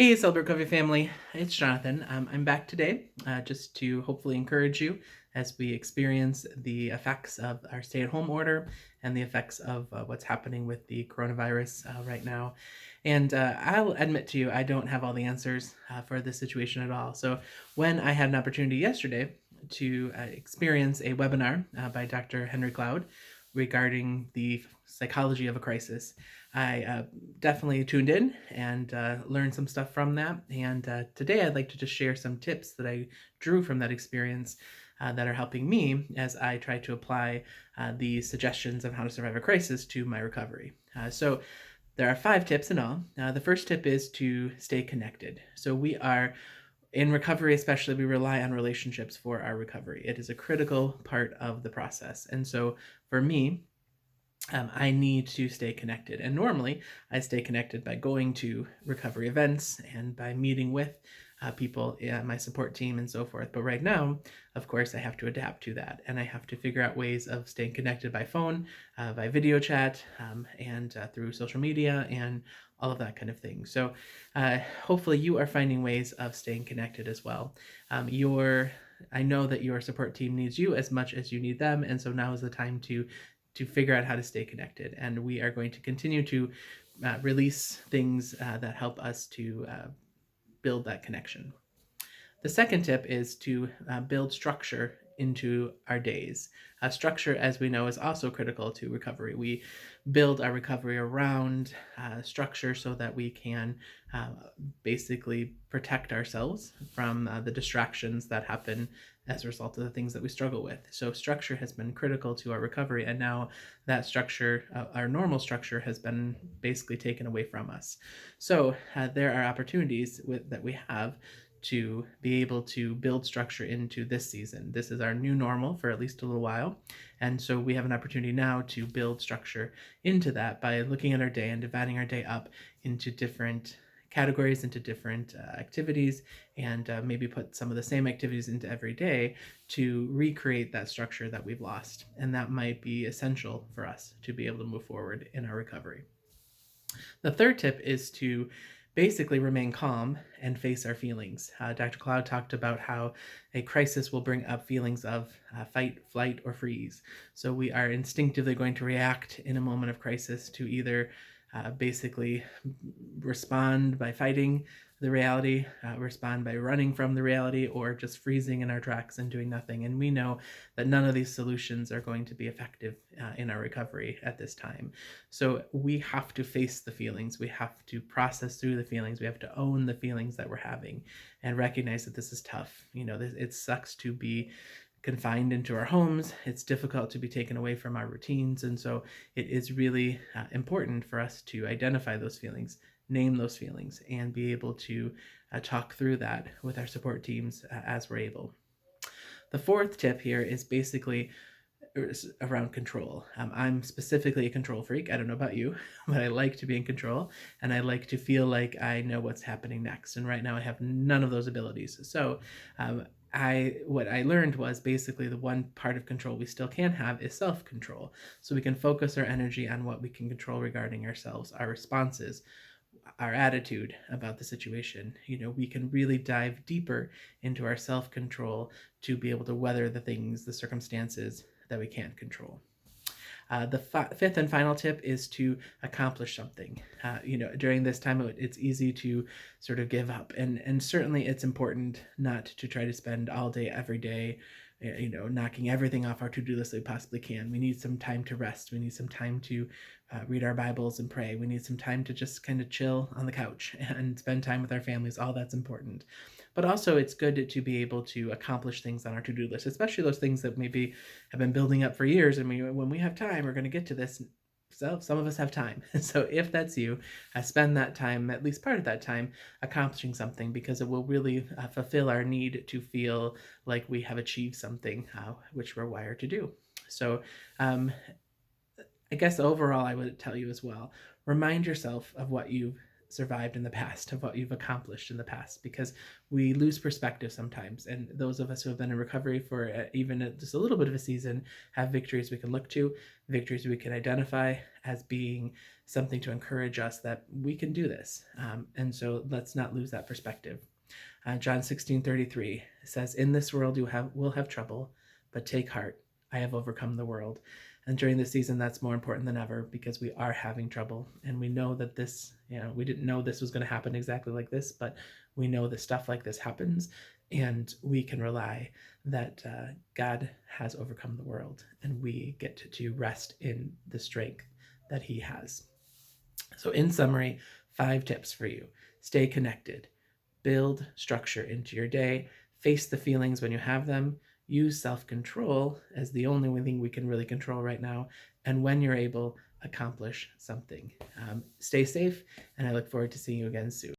Hey, Celebrate Coffee family. It's Jonathan. I'm back today just to hopefully encourage you as we experience the effects of our stay at home order and the effects of what's happening with the coronavirus right now. And I'll admit to you, I don't have all the answers for this situation at all. So, when I had an opportunity yesterday to experience a webinar by Dr. Henry Cloud regarding the psychology of a crisis, I definitely tuned in and learned some stuff from that. And today I'd like to just share some tips that I drew from that experience that are helping me as I try to apply the suggestions of how to survive a crisis to my recovery. So there are 5 tips in all. The first tip is to stay connected. So we are in recovery, especially, we rely on relationships for our recovery. It is a critical part of the process. And so for me, I need to stay connected. And normally, I stay connected by going to recovery events and by meeting with people, my support team, and so forth. But right now, of course, I have to adapt to that. And I have to figure out ways of staying connected by phone, by video chat, and through social media, and all of that kind of thing. So hopefully, you are finding ways of staying connected as well. I know that your support team needs you as much as you need them. And so now is the time to figure out how to stay connected. And we are going to continue to release things that help us to build that connection. The second tip is to build structure into our days. Structure, as we know, is also critical to recovery. We build our recovery around structure so that we can uh, basically protect ourselves from the distractions that happen as a result of the things that we struggle with. So, structure has been critical to our recovery, and now that structure, our normal structure, has been basically taken away from us. So, there are opportunities that we have to be able to build structure into this season. This is our new normal for at least a little while. And so we have an opportunity now to build structure into that by looking at our day and dividing our day up into different categories, into different activities, and maybe put some of the same activities into every day to recreate that structure that we've lost. And that might be essential for us to be able to move forward in our recovery. The third tip is to basically remain calm and face our feelings. Dr. Cloud talked about how a crisis will bring up feelings of fight, flight, or freeze. So we are instinctively going to react in a moment of crisis to either basically respond by fighting the reality, respond by running from the reality, or just freezing in our tracks and doing nothing. And we know that none of these solutions are going to be effective in our recovery at this time. So we have to face the feelings. We have to process through the feelings. We have to own the feelings that we're having and recognize that this is tough. It sucks to be confined into our homes. It's difficult to be taken away from our routines. And so it is really important for us to identify those feelings, name those feelings, and be able to talk through that with our support teams as we're able. The fourth tip here is basically around control. I'm specifically a control freak. I don't know about you, but I like to be in control and I like to feel like I know what's happening next. And right now I have none of those abilities. So what I learned was basically the one part of control we still can have is self-control. So we can focus our energy on what we can control regarding ourselves, our responses, our attitude about the situation. We can really dive deeper into our self control to be able to weather the circumstances that we can't control. The fifth and final tip is to accomplish something. During this time, it's easy to sort of give up, and certainly it's important not to try to spend all day every day, knocking everything off our to-do list that we possibly can. We need some time to rest. We need some time to read our Bibles and pray. We need some time to just kind of chill on the couch and spend time with our families. All that's important. But also, it's good to be able to accomplish things on our to-do list, especially those things that maybe have been building up for years. And when we have time, we're going to get to this. So some of us have time. So if that's you, spend that time, at least part of that time, accomplishing something, because it will really fulfill our need to feel like we have achieved something, which we're wired to do. So I guess overall, I would tell you as well, remind yourself of what you've survived in the past, of what you've accomplished in the past, because we lose perspective sometimes. And those of us who have been in recovery for even just a little bit of a season have victories we can look to, victories we can identify as being something to encourage us that we can do this. And so let's not lose that perspective. John 16:33 says, "In this world you will have trouble, but take heart. I have overcome the world." And during this season, that's more important than ever, because we are having trouble. And we know that this, we didn't know this was going to happen exactly like this, but we know that stuff like this happens. And we can rely that God has overcome the world, and we get to rest in the strength that He has. So, in summary, 5 tips for you: stay connected, build structure into your day, face the feelings when you have them, use self control as the only thing we can really control right now, and when you're able, accomplish something. Stay safe, and I look forward to seeing you again soon.